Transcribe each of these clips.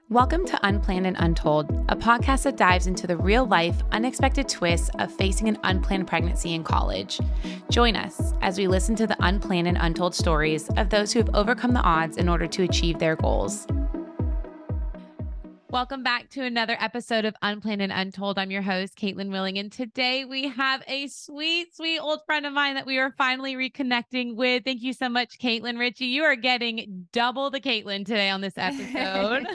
Welcome to Unplanned and Untold, a podcast that dives into the real life, unexpected twists of facing an unplanned pregnancy in college. Join us as we listen to the unplanned and untold stories of those who have overcome the odds in order to achieve their goals. Welcome back to another episode of Unplanned and Untold. I'm your host, Kaitlyn Willing, and today we have a sweet, sweet old friend of mine that we are finally reconnecting with. Thank you so much, Kaitlyn Ritchie. You are getting double the Kaitlyn today on this episode.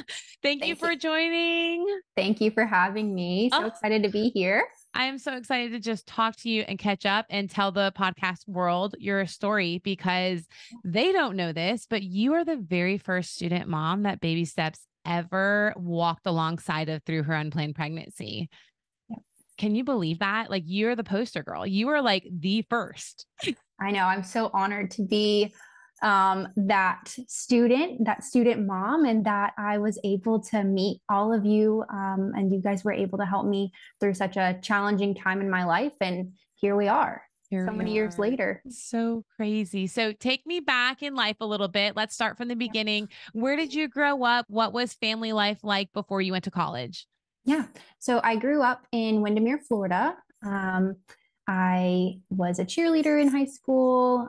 Thank you for joining. Thank you for having me. So excited to be here. I am so excited to just talk to you and catch up and tell the podcast world your story because they don't know this, but you are the very first student mom that Baby Steps ever walked alongside of through her unplanned pregnancy. Yep. Can you believe that? Like, you're the poster girl. You are like the first. I know. I'm so honored to be that student mom, and that I was able to meet all of you, and you guys were able to help me through such a challenging time in my life. And here we are. So many years later. So crazy. So take me back in life a little bit. Let's start from the beginning. Where did you grow up? What was family life like before you went to college? Yeah. So I grew up in Windermere, Florida. I was a cheerleader in high school.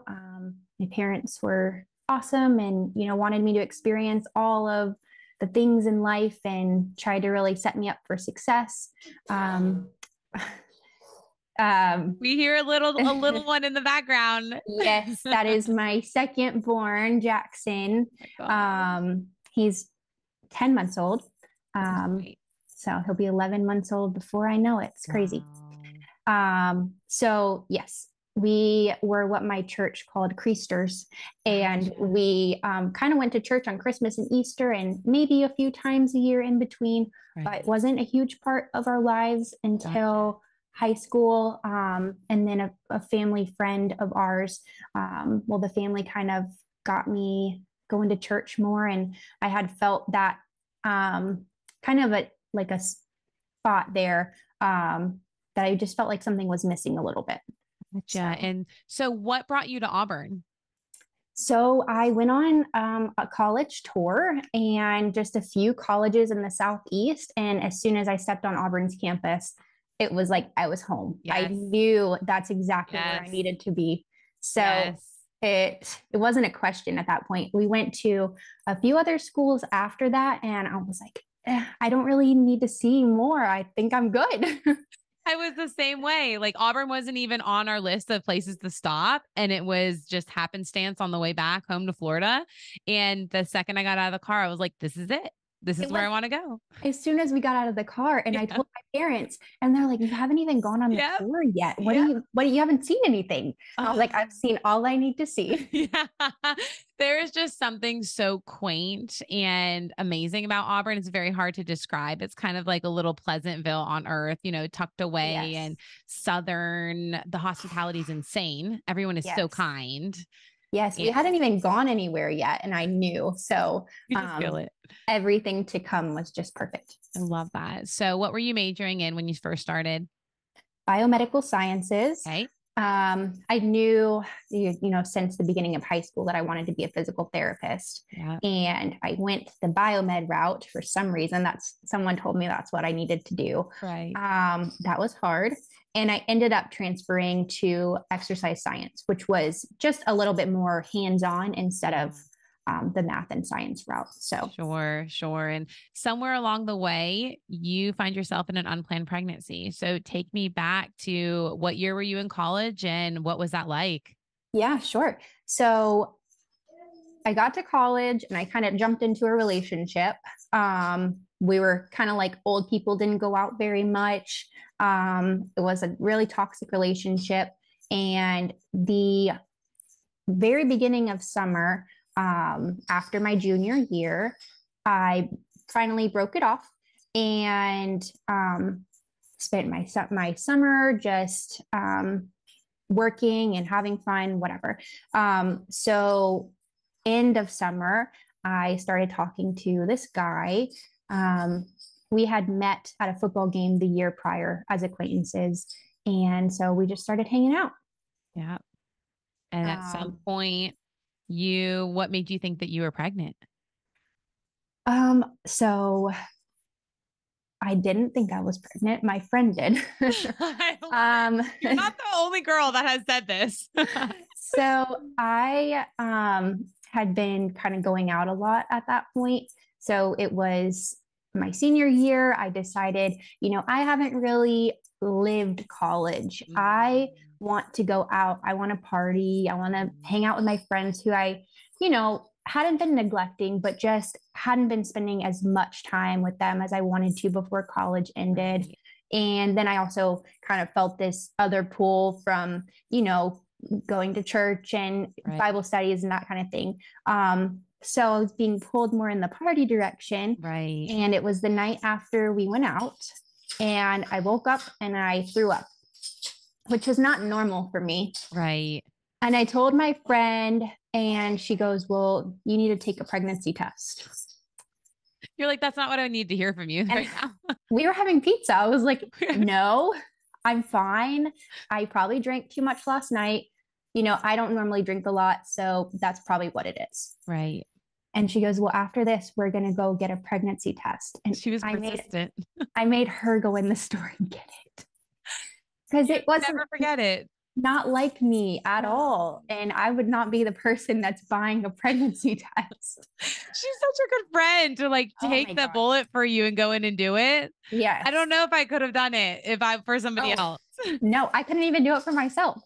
My parents were awesome and, wanted me to experience all of the things in life and tried to really set me up for success. We hear a little one in the background. Yes, that is my second born, Jackson. He's 10 months old. So he'll be 11 months old before I know it. It's crazy. Wow. So yes, we were what my church called Creasters, and we kind of went to church on Christmas and Easter and maybe a few times a year in between, but it wasn't a huge part of our lives until high school. And then a family friend of ours, the family kind of got me going to church more, and I had felt that kind of a spot there, that I just felt like something was missing a little bit. Gotcha. And so what brought you to Auburn? So I went on a college tour and just a few colleges in the Southeast. And as soon as I stepped on Auburn's campus, it was like I was home. Yes. I knew that's exactly where I needed to be. So it wasn't a question at that point. We went to a few other schools after that, and I was like, I don't really need to see more. I think I'm good. I was the same way. Like, Auburn wasn't even on our list of places to stop. And it was just happenstance on the way back home to Florida. And the second I got out of the car, I was like, this is it. This is where I want to go. As soon as we got out of the car, and I told my parents, and they're like, you haven't even gone on the tour yet. What do you haven't seen anything? I was like, I've seen all I need to see. Yeah. There is just something so quaint and amazing about Auburn. It's very hard to describe. It's kind of like a little Pleasantville on earth, tucked away and Southern. The hospitality is insane. Everyone is so kind. Yes, we hadn't even gone anywhere yet, and I knew. So you just feel it. Everything to come was just perfect. I love that. So what were you majoring in when you first started? Biomedical sciences. Okay. I knew, since the beginning of high school that I wanted to be a physical therapist. Yeah. And I went the biomed route for some reason. Someone told me that's what I needed to do. Right. That was hard. And I ended up transferring to exercise science, which was just a little bit more hands-on instead of the math and science route. So sure. And somewhere along the way, you find yourself in an unplanned pregnancy. So take me back to what year were you in college and what was that like? Yeah, sure. So I got to college and I kind of jumped into a relationship. We were kind of like old people, didn't go out very much. It was a really toxic relationship. And the very beginning of summer, after my junior year, I finally broke it off and spent my summer just working and having fun, whatever. So end of summer, I started talking to this guy. We had met at a football game the year prior as acquaintances. And so we just started hanging out. Yeah. And at some point, what made you think that you were pregnant? So I didn't think I was pregnant. My friend did. I love um, it. You're not the only girl that has said this. so I had been kind of going out a lot at that point. So it was my senior year. I decided, I haven't really lived college. I want to go out. I want to party. I want to hang out with my friends who hadn't been neglecting, but just hadn't been spending as much time with them as I wanted to before college ended. Right. And then I also kind of felt this other pull from, going to church and Right. Bible studies and that kind of thing. So I was being pulled more in the party direction. Right. And it was the night after we went out, and I woke up and I threw up, which was not normal for me. Right. And I told my friend, and she goes, "Well, you need to take a pregnancy test." You're like, that's not what I need to hear from you right now. We were having pizza. I was like, "No, I'm fine. I probably drank too much last night. I don't normally drink a lot, so that's probably what it is." Right. And she goes, "Well, after this, we're going to go get a pregnancy test." And She was persistent. I made her go in the store and get it, because it wasn't Never forget it. not like me at all. And I would not be the person that's buying a pregnancy test. She's such a good friend to like Oh my take the God. bullet for you and go in and do it. Yes. I don't know if I could have done it if I for somebody else. No, I couldn't even do it for myself.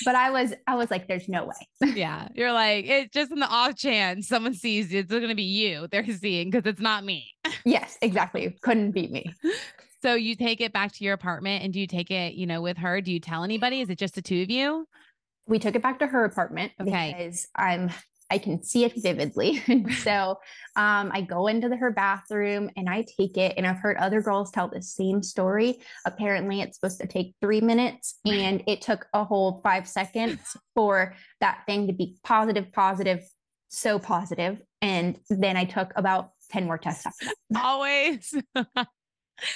But I was like, there's no way. Yeah. You're like, it's just in the off chance someone sees it's going to be you they're seeing because it's not me. Yes, exactly. Couldn't beat me. So you take it back to your apartment and do you take it, with her? Do you tell anybody? Is it just the two of you? We took it back to her apartment because I can see it vividly. So I go into her bathroom and I take it. And I've heard other girls tell the same story. Apparently, it's supposed to take 3 minutes, and it took a whole 5 seconds for that thing to be positive, positive, so positive. And then I took about 10 more tests after that. Always.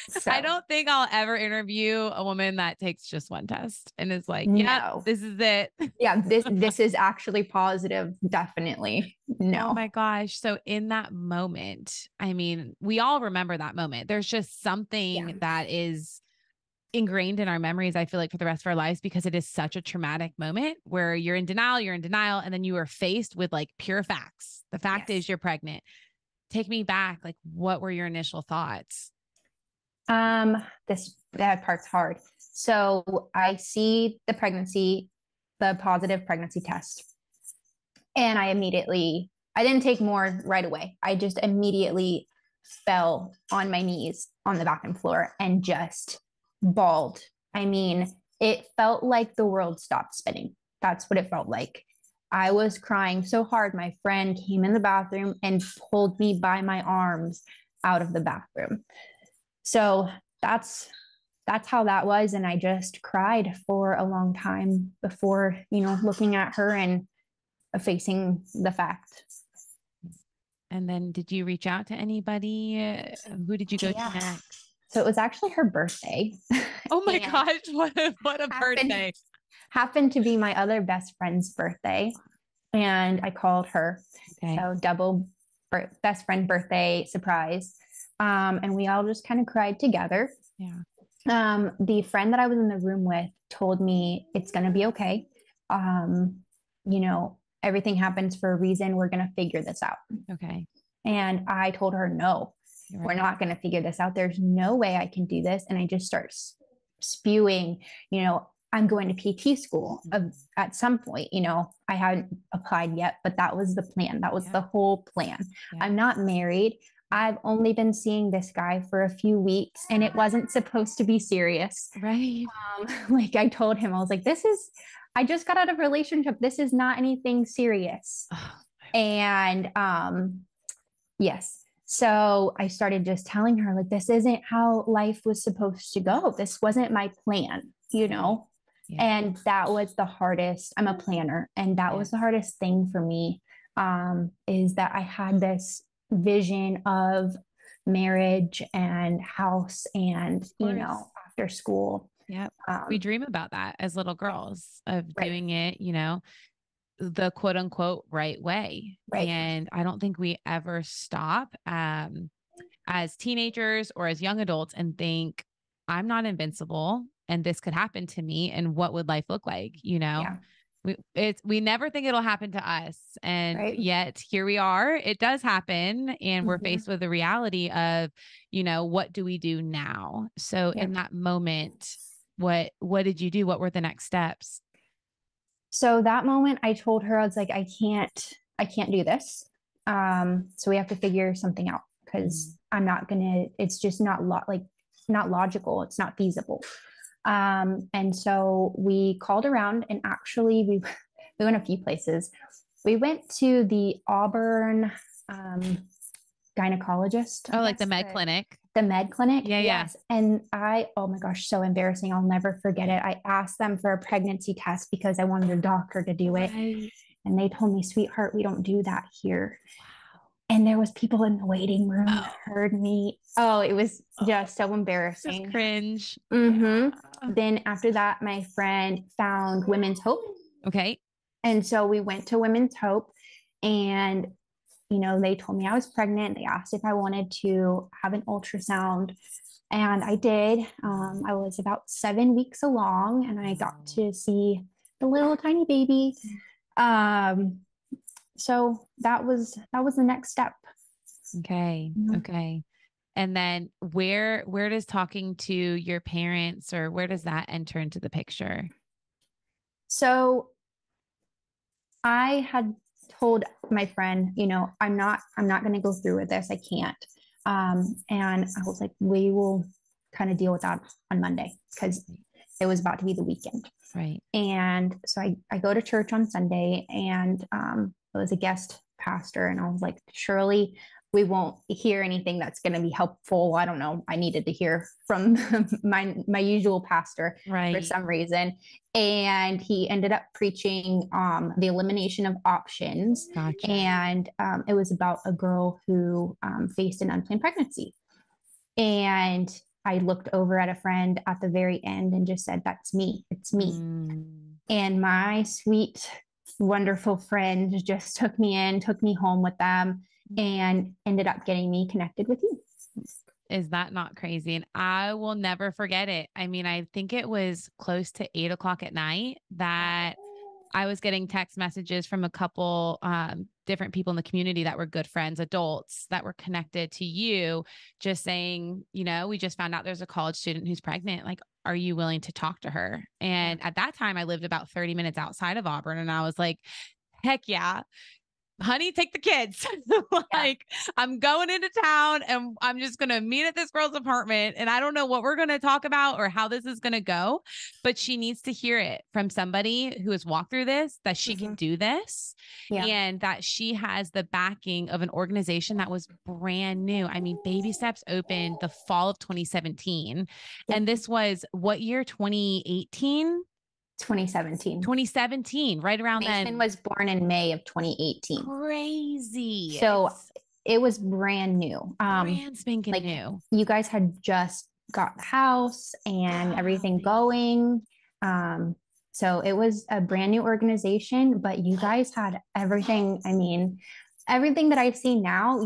So, I don't think I'll ever interview a woman that takes just one test and is like, "Yep, no. this is it." Yeah, this is actually positive. Definitely. No. Oh my gosh. So in that moment, I mean, we all remember that moment. There's just something that is ingrained in our memories, I feel like, for the rest of our lives, because it is such a traumatic moment where you're in denial, and then you are faced with like pure facts. The fact is you're pregnant. Take me back. Like, what were your initial thoughts? That part's hard. So I see the positive pregnancy test, and I didn't take more right away. I just immediately fell on my knees on the bathroom floor and just bawled. I mean, it felt like the world stopped spinning. That's what it felt like. I was crying so hard. My friend came in the bathroom and pulled me by my arms out of the bathroom. So that's how that was. And I just cried for a long time before, looking at her and facing the fact. And then did you reach out to anybody? Who did you go to next? So it was actually her birthday. Oh my gosh, what a birthday. Happened to be my other best friend's birthday. And I called her. Okay. So double best friend birthday surprise. And we all just kind of cried together. Yeah. The friend that I was in the room with told me it's going to be okay. Everything happens for a reason. We're going to figure this out. Okay. And I told her, no, we're not going to figure this out. There's no way I can do this. And I just start spewing, I'm going to PT school at some point. I hadn't applied yet, but that was the plan. That was the whole plan. Yeah. I'm not married. I've only been seeing this guy for a few weeks, and it wasn't supposed to be serious. Right. Like I told him, I was like, I just got out of a relationship. This is not anything serious. And yes. So I started just telling her, like, this isn't how life was supposed to go. This wasn't my plan, Yeah. And that was the hardest. I'm a planner. And that was the hardest thing for me, is that I had this vision of marriage and house and, after school. Yeah. We dream about that as little girls of doing it, the quote unquote right way. Right. And I don't think we ever stop as teenagers or as young adults and think, I'm not invincible and this could happen to me. And what would life look like? You know, Yeah. we never think it'll happen to us. And Right. yet here we are, it does happen. And we're Mm-hmm. faced with the reality of, you know, what do we do now? So Yep. in that moment, what did you do? What were the next steps? So that moment I told her, I was like, I can't do this. So we have to figure something out because I'm not gonna, it's just not logical. It's not feasible. And so we called around and actually we went a few places. We went to the Auburn gynecologist, Oh, like the med clinic. the med clinic. Yeah, yeah. Yes. And oh my gosh, so embarrassing. I'll never forget it. I asked them for a pregnancy test because I wanted a doctor to do it. Right. And they told me, sweetheart, we don't do that here. Wow. And there was people in the waiting room that Oh, heard me. Oh, it was just so embarrassing. just cringe. Mm-hmm. Yeah. Then after that, my friend found Women's Hope. Okay. And so we went to Women's Hope and, you know, they told me I was pregnant. They asked if I wanted to have an ultrasound. And I did. I was about 7 weeks along and I got to see the little tiny baby. So that was the next step. Okay. Mhm. Okay. And then where does talking to your parents or where does that enter into the picture? So I had told my friend, you know, I'm not going to go through with this. I can't. And I was like, we will kind of deal with that on Monday because it was about to be the weekend. Right. And so I go to church on Sunday and it was a guest pastor. And I was like, surely we won't hear anything that's going to be helpful. I don't know. I needed to hear from my usual pastor for some reason. And he ended up preaching the elimination of options. Gotcha. And it was about a girl who faced an unplanned pregnancy. And I looked over at a friend at the very end and just said, that's me. It's me. And my sweet, wonderful friend just took me in, took me home with them, and ended up getting me connected with you. Is that not crazy? And I will never forget it. I mean, I think it was close to 8 o'clock at night that I was getting text messages from a couple different people in the community that were good friends, adults that were connected to you, just saying, you know, we just found out there's a college student who's pregnant. Like, are you willing to talk to her? And at that time, I lived about 30 minutes outside of Auburn. And I was like, heck yeah. Honey, take the kids. Like, I'm going into town and I'm just going to meet at this girl's apartment. And I don't know what we're going to talk about or how this is going to go, but she needs to hear it from somebody who has walked through this, that she can do this and that she has the backing of an organization that was brand new. I mean, Baby Steps opened the fall of 2017. And this was what year? 2018? 2017, right around Nathan then. was born in May of 2018. Crazy. So it was brand new. Brand spanking new. You guys had just got the house and everything going. So it was a brand new organization, but you guys had everything. I mean, everything that I've seen now,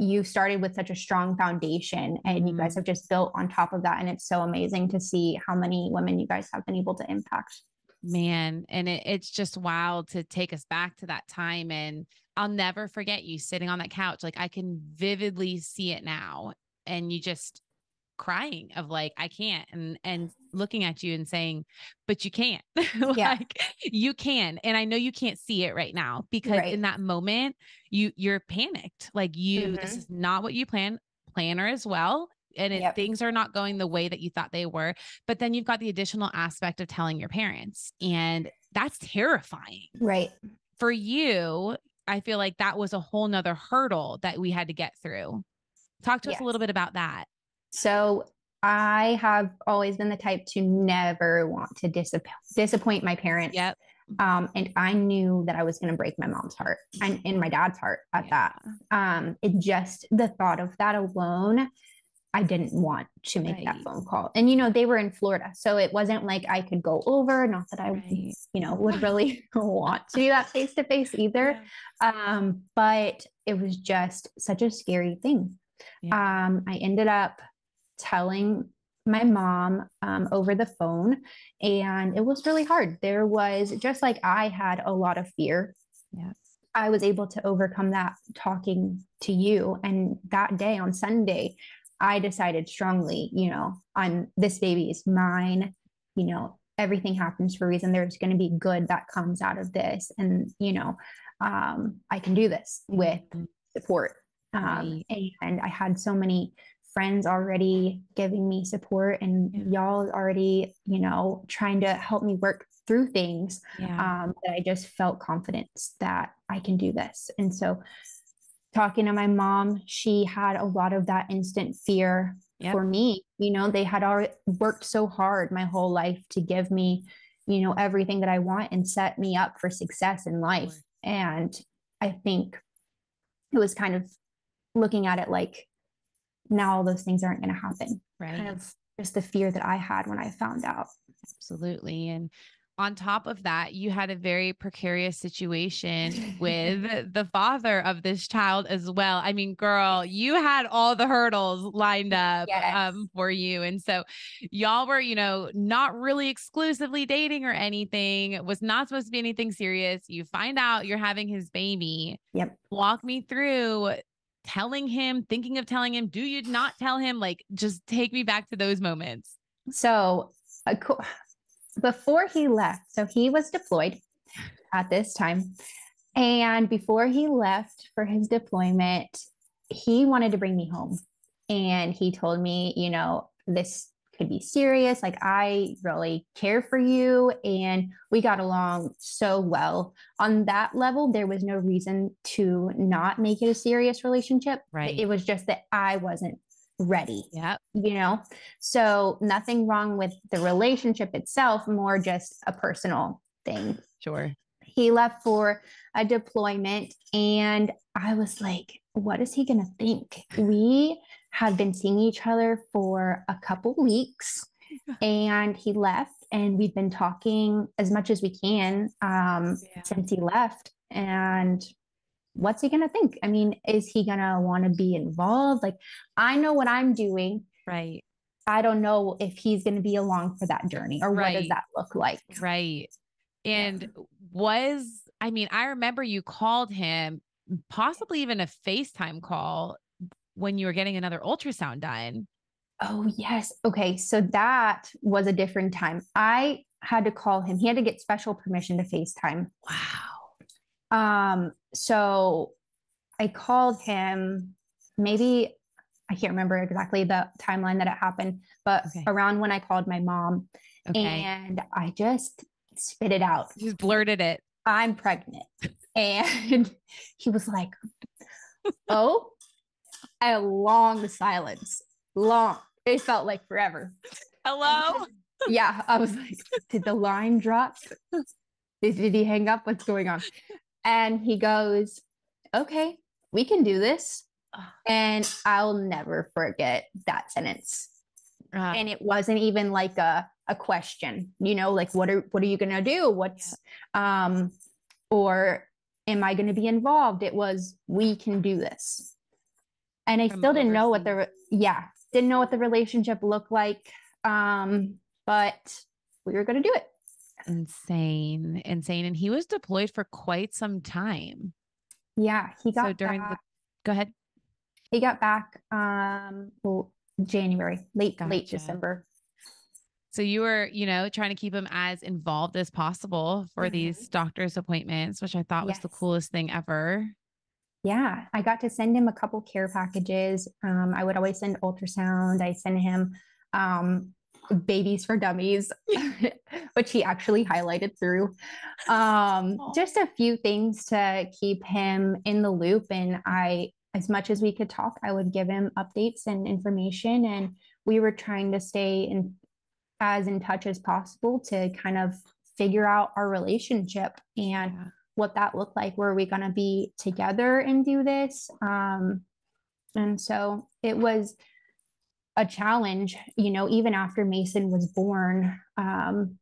you started with such a strong foundation and you guys have just built on top of that. And it's so amazing to see how many women you guys have been able to impact. Man, and it's just wild to take us back to that time. And I'll never forget you sitting on that couch. Like, I can vividly see it now. And you just crying of like, I can't, and looking at you and saying, but you can't. Like, you can. And I know you can't see it right now because in that moment you're panicked. Like this is not what you planner as well. And things are not going the way that you thought they were. But then you've got the additional aspect of telling your parents. And that's terrifying. Right. For you, I feel like that was a whole nother hurdle that we had to get through. Talk to us a little bit about that. So I have always been the type to never want to disappoint my parents. Yep. And I knew that I was going to break my mom's heart and my dad's heart at that. It just, the thought of that alone I didn't want to make that Right. phone call. And, they were in Florida. So it wasn't like I could go over, not that I, Right. would really want to do that face to face either. But it was just such a scary thing. Yeah. I ended up telling my mom over the phone, and it was really hard. There was, just like I had a lot of fear, Yeah. I was able to overcome that talking to you. And that day on Sunday, I decided strongly, this baby is mine. Everything happens for a reason. There's going to be good that comes out of this. And, I can do this with support. Right. And I had so many friends already giving me support, and y'all already, trying to help me work through things, that I just felt confidence that I can do this. And so talking to my mom, she had a lot of that instant fear for me. They had already worked so hard my whole life to give me, everything that I want and set me up for success in life. And I think it was kind of looking at it like, now all those things aren't going to happen. Right. Kind of just the fear that I had when I found out. Absolutely. And on top of that, you had a very precarious situation with the father of this child as well. I mean, girl, you had all the hurdles lined up for you. And so y'all were, not really exclusively dating or anything. It was not supposed to be anything serious. You find out you're having his baby. Yep. Walk me through telling him, thinking of telling him, do you not tell him? Like, just take me back to those moments. So before he left, so he was deployed at this time. And before he left for his deployment, he wanted to bring me home. And he told me, this could be serious. Like, I really care for you. And we got along so well. On that level, there was no reason to not make it a serious relationship. Right. It was just that I wasn't ready. Yep. So nothing wrong with the relationship itself, more just a personal thing. Sure. He left for a deployment, and I was like, what is he going to think? We have been seeing each other for a couple weeks, and he left, and we've been talking as much as we can since he left. And what's he going to think? I mean, is he going to want to be involved? Like, I know what I'm doing. Right. I don't know if he's going to be along for that journey, or what does that look like? Right. And I remember you called him, possibly even a FaceTime call, when you were getting another ultrasound done. Oh, yes. Okay. So that was a different time. I had to call him. He had to get special permission to FaceTime. Wow. So I called him, maybe, I can't remember exactly the timeline that it happened, but around when I called my mom, and I just spit it out. You just blurted it. I'm pregnant. And he was like, oh, a long silence. Long. It felt like forever. Hello? Yeah. I was like, did the line drop? Did he hang up? What's going on? And he goes, okay, we can do this. And I'll never forget that sentence. And it wasn't even like a question, like, what are you going to do? Or am I going to be involved? It was, we can do this. And I still didn't know what didn't know what the relationship looked like. But we were going to do it. Insane. And he was deployed for quite some time. Yeah. He got go ahead. He got back, January, late December. So you were, trying to keep him as involved as possible for these doctor's appointments, which I thought was the coolest thing ever. Yeah. I got to send him a couple care packages. I would always send ultrasound. I sent him, babies for dummies, which he actually highlighted through. Just a few things to keep him in the loop. And as much as we could talk, I would give him updates and information. And we were trying to stay as in touch as possible to kind of figure out our relationship and what that looked like. Were we going to be together and do this? And so it was a challenge, even after Mason was born,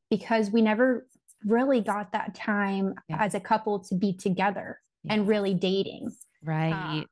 because we never really got that time as a couple to be together and really dating. Right.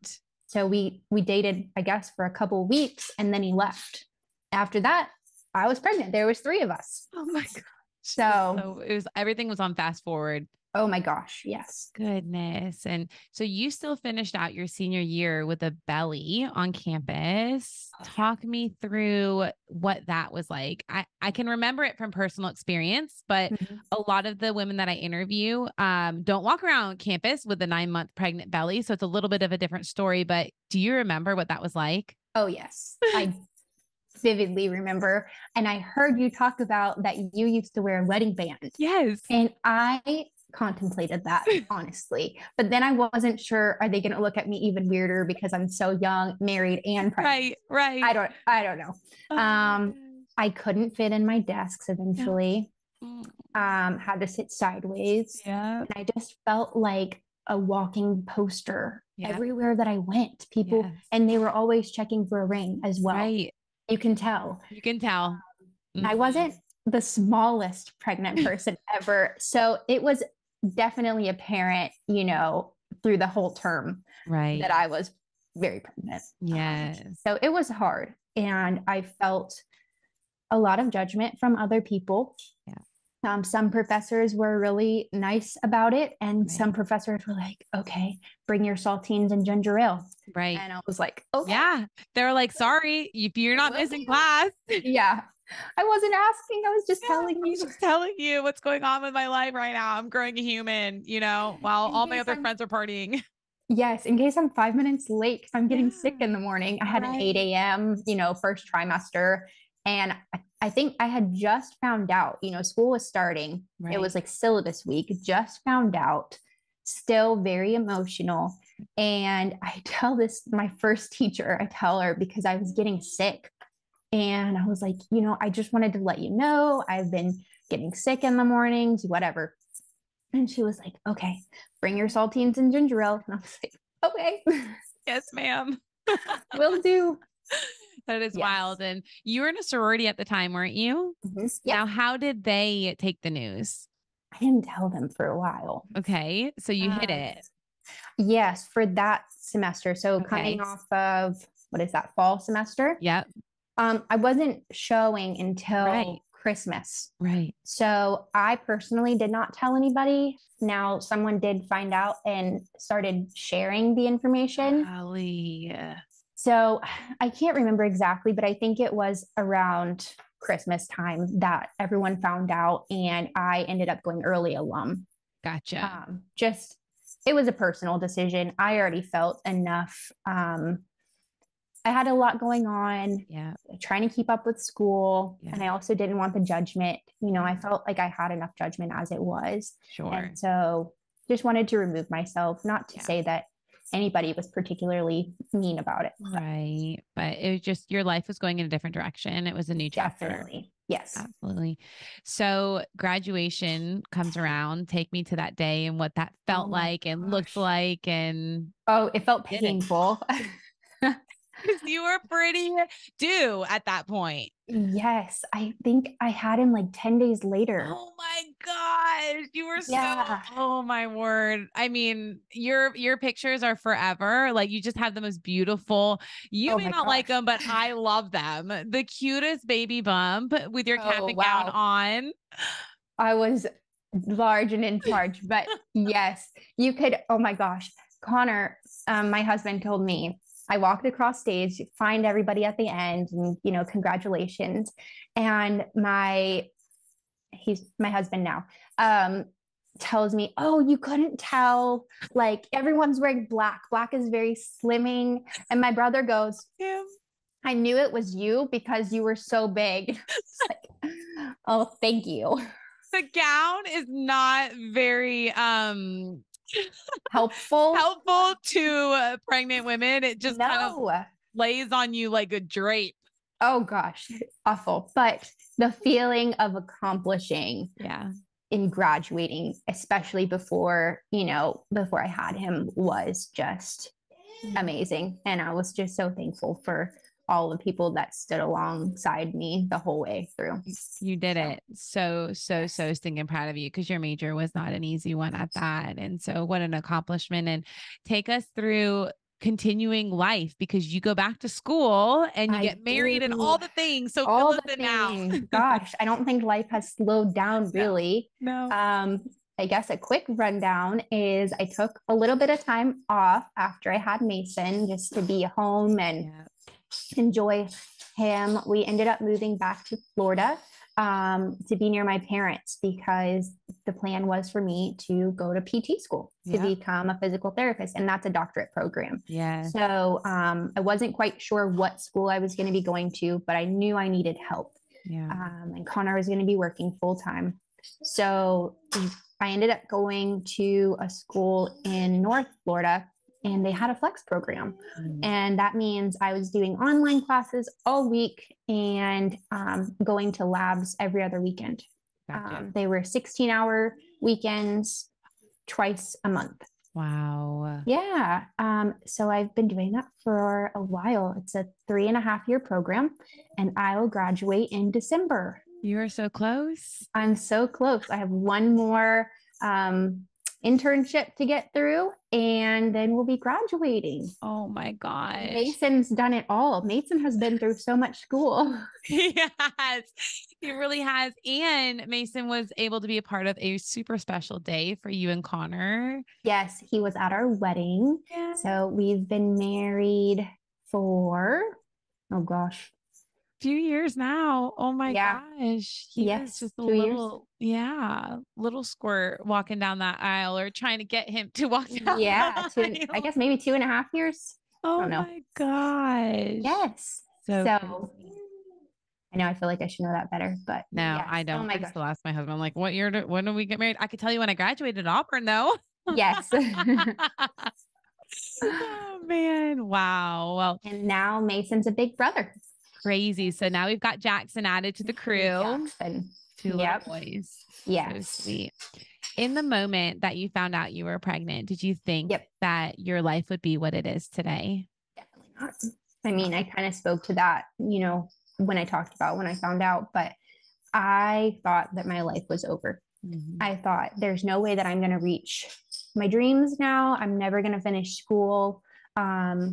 So we dated, I guess, for a couple of weeks, and then he left. After that, I was pregnant. There was 3 of us. Oh my gosh. So it was, everything was on fast forward. Oh my gosh, yes. Goodness. And so you still finished out your senior year with a belly on campus. Talk me through what that was like. I can remember it from personal experience, but a lot of the women that I interview don't walk around campus with a 9-month pregnant belly. So it's a little bit of a different story, but do you remember what that was like? Oh, yes. I vividly remember. And I heard you talk about that you used to wear a wedding band. Yes. And I contemplated that, honestly. But then I wasn't sure, are they going to look at me even weirder because I'm so young, married, and pregnant? Right. I don't know. I couldn't fit in my desks eventually. Had to sit sideways. Yeah. And I just felt like a walking poster everywhere that I went. People, and they were always checking for a ring as well. Right. You can tell. I wasn't the smallest pregnant person ever. So it was definitely apparent, through the whole term that I was very pregnant. Yes. So it was hard. And I felt a lot of judgment from other people. Some professors were really nice about it. And some professors were like, okay, bring your saltines and ginger ale. Right. And I was like, okay. Yeah. They're like, sorry, if you're not missing class. Yeah. I wasn't asking. I was just telling you. Just telling you what's going on with my life right now. I'm growing a human, while all my other friends are partying. Yes. In case I'm 5 minutes late, if I'm getting sick in the morning. I had an 8 a.m., first trimester. And I think I had just found out, school was starting. It was like syllabus week, just found out, still very emotional. And I tell my first teacher, I tell her because I was getting sick. And I was like, I just wanted to let you know I've been getting sick in the mornings, whatever. And she was like, okay, bring your saltines and ginger ale. And I was like, okay. Yes, ma'am. Will do. That is wild. And you were in a sorority at the time, weren't you? Now, how did they take the news? I didn't tell them for a while. Okay. So you hid it. Yes, for that semester. So coming off of, what is that, fall semester? Yep. I wasn't showing until Christmas. Right. So I personally did not tell anybody. Now someone did find out and started sharing the information. Golly. So I can't remember exactly, but I think it was around Christmas time that everyone found out, and I ended up going early alum. Gotcha. It was a personal decision. I already felt enough. I had a lot going on, trying to keep up with school. And I also didn't want the judgment. I felt like I had enough judgment as it was. Sure. And so just wanted to remove myself, not to say that anybody was particularly mean about it. Right. But it was just, your life was going in a different direction. It was a new chapter. Definitely. Yes. Absolutely. So graduation comes around. Take me to that day and what that felt like and looked like. And it felt painful. Because you were pretty due at that point. Yes. I think I had him like 10 days later. Oh my gosh. You were oh my word. I mean, your pictures are forever. Like, you just have the most beautiful, you may not like them, but I love them. The cutest baby bump with your cap and gown on. I was large and in charge, but yes, you could. Oh my gosh. Connor, my husband, told me, I walked across stage, find everybody at the end, and congratulations. And he's my husband now, tells me, oh, you couldn't tell, like everyone's wearing black. Black is very slimming. And my brother goes, I knew it was you because you were so big. Like, oh, thank you. The gown is not very helpful to pregnant women. It just kind of lays on you like a drape. Oh gosh, awful. But the feeling of accomplishing in graduating, especially before I had him, was just amazing. And I was just so thankful for all the people that stood alongside me the whole way through. You did it. So stinking proud of you, because your major was not an easy one at that. And so what an accomplishment. And take us through continuing life, because you go back to school and you get married and all the things. So all fill us the in now. Gosh, I don't think life has slowed down really. No. I guess a quick rundown is I took a little bit of time off after I had Mason just to be home and enjoy him. We ended up moving back to Florida to be near my parents, because the plan was for me to go to PT school to become a physical therapist, and that's a doctorate program. So I wasn't quite sure what school I was going to be going to, but I knew I needed help. And Connor was going to be working full time. So I ended up going to a school in North Florida, and they had a flex program. And that means I was doing online classes all week and going to labs every other weekend. They were 16-hour weekends twice a month. Wow. Yeah. So I've been doing that for a while. It's a 3.5-year program, and I will graduate in December. You are so close. I'm so close. I have one more internship to get through, and then we'll be graduating. Oh my gosh. Mason's done it all. Mason has been through so much school. Yes, he really has. And Mason was able to be a part of a super special day for you and Connor. Yes, he was at our wedding. So we've been married for, oh gosh, few years now. Oh my gosh. He is just a little, little squirt walking down that aisle, or trying to get him to walk down the aisle. I guess maybe 2.5 years. Oh my gosh. Yes. So I know I feel like I should know that better, but no, I don't. Oh my gosh. I still ask my husband, I'm like, when do we get married? I could tell you when I graduated Auburn though. Yes. Oh man. Wow. Well, and now Mason's a big brother. Crazy. So now we've got Jackson added to the crew. Jackson. 2 little boys. Yes. So sweet. In the moment that you found out you were pregnant, did you think that your life would be what it is today? Definitely not. I mean, I kind of spoke to that, when I talked about when I found out, but I thought that my life was over. I thought there's no way that I'm going to reach my dreams now. I'm never going to finish school. I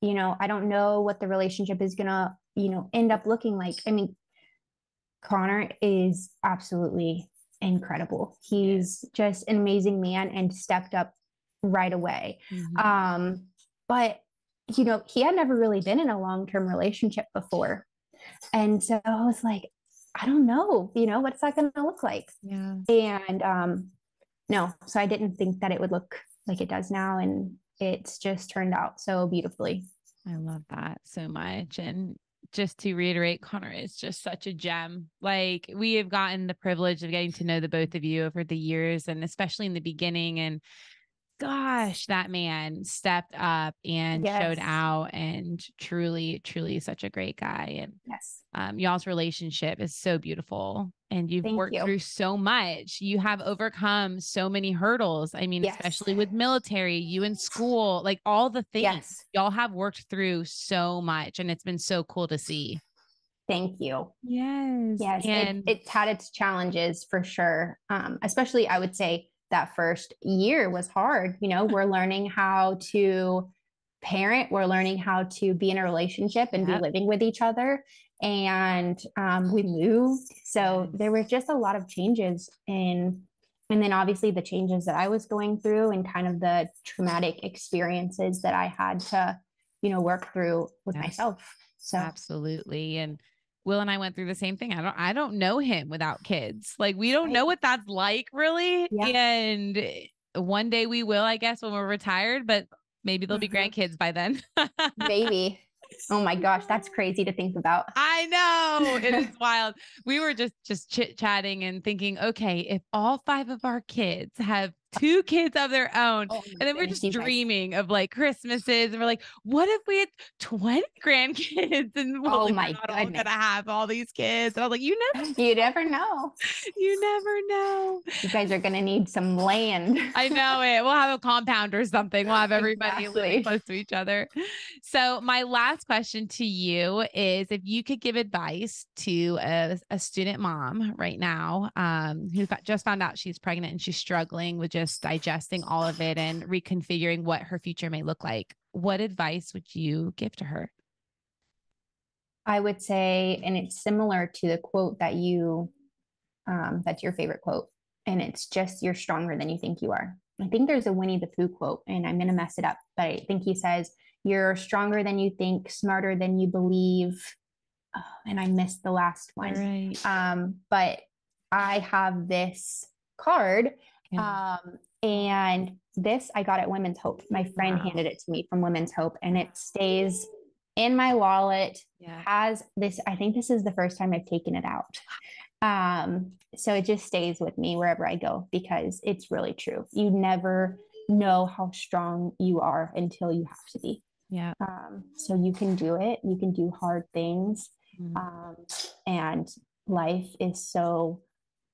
don't know what the relationship is going to, end up looking like. I mean, Connor is absolutely incredible. He's just an amazing man and stepped up right away. But, he had never really been in a long-term relationship before. And so I was like, I don't know, what's that going to look like? And no, so I didn't think that it would look like it does now. And it's just turned out so beautifully. I love that so much. And just to reiterate, Connor is just such a gem. Like, we have gotten the privilege of getting to know the both of you over the years, and especially in the beginning. And gosh, that man stepped up and showed out, and truly, truly such a great guy. And y'all's relationship is so beautiful, and you've worked through so much. You have overcome so many hurdles. I mean, especially with military, you in school, like all the things y'all have worked through so much, and it's been so cool to see. Thank you. Yes. And it's had its challenges for sure. Especially, I would say, that first year was hard. We're learning how to parent, we're learning how to be in a relationship and be living with each other. And we moved. So there were just a lot of changes and then obviously the changes that I was going through and kind of the traumatic experiences that I had to, work through with myself. So absolutely. And Will and I went through the same thing. I don't know him without kids. Like, we don't know what that's like, really. And one day we will, I guess, when we're retired, but maybe there'll be grandkids by then. Maybe. Oh my gosh, that's crazy to think about. I know. It is wild. We were just chit-chatting and thinking, okay, if all 5 of our kids have 2 kids of their own. Oh And then we're just dreaming of like Christmases. And we're like, what if we had 20 grandkids? And well, Oh like, my we're not all goodness. gonna have all these kids. And I was like, you You never know. never know. You guys are gonna need some land. I know it. We'll have a compound or something. We'll have everybody living close to each other. So my last question to you is if you could give advice to a student mom right now, who just found out she's pregnant and she's struggling with just digesting all of it and reconfiguring what her future may look like, what advice would you give to her? I would say, and it's similar to the quote that that's your favorite quote. And it's just, you're stronger than you think you are. I think there's a Winnie the Pooh quote, and I'm going to mess it up, but I think he says, you're stronger than you think, smarter than you believe. Oh, and I missed the last one. Right. But I have this card. Yeah. And this I got at Women's Hope. My friend handed it to me from Women's Hope, and it stays in my wallet. Yeah. Has this, I think this is the first time I've taken it out. So it just stays with me wherever I go because it's really true. You never know how strong you are until you have to be. Yeah. So you can do it. You can do hard things. And life is so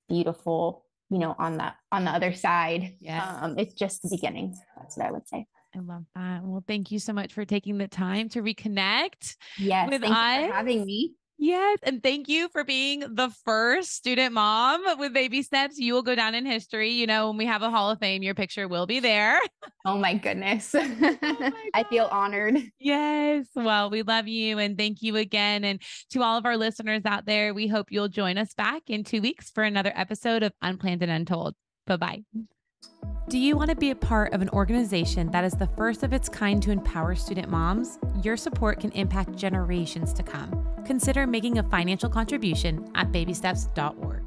beautiful, you know, on the other side. Yeah. It's just the beginning. That's what I would say. I love that. Well, thank you so much for taking the time to reconnect. Yes. With Thank us. you for having me. Yes. And thank you for being the first student mom with baby steps. You will go down in history. You know, when we have a Hall of Fame, your picture will be there. Oh my goodness. Oh my I feel honored. Yes. Well, we love you and thank you again. And to all of our listeners out there, we hope you'll join us back in 2 weeks for another episode of Unplanned and Untold. Bye-bye. Do you want to be a part of an organization that is the first of its kind to empower student moms? Your support can impact generations to come. Consider making a financial contribution at babysteps.org.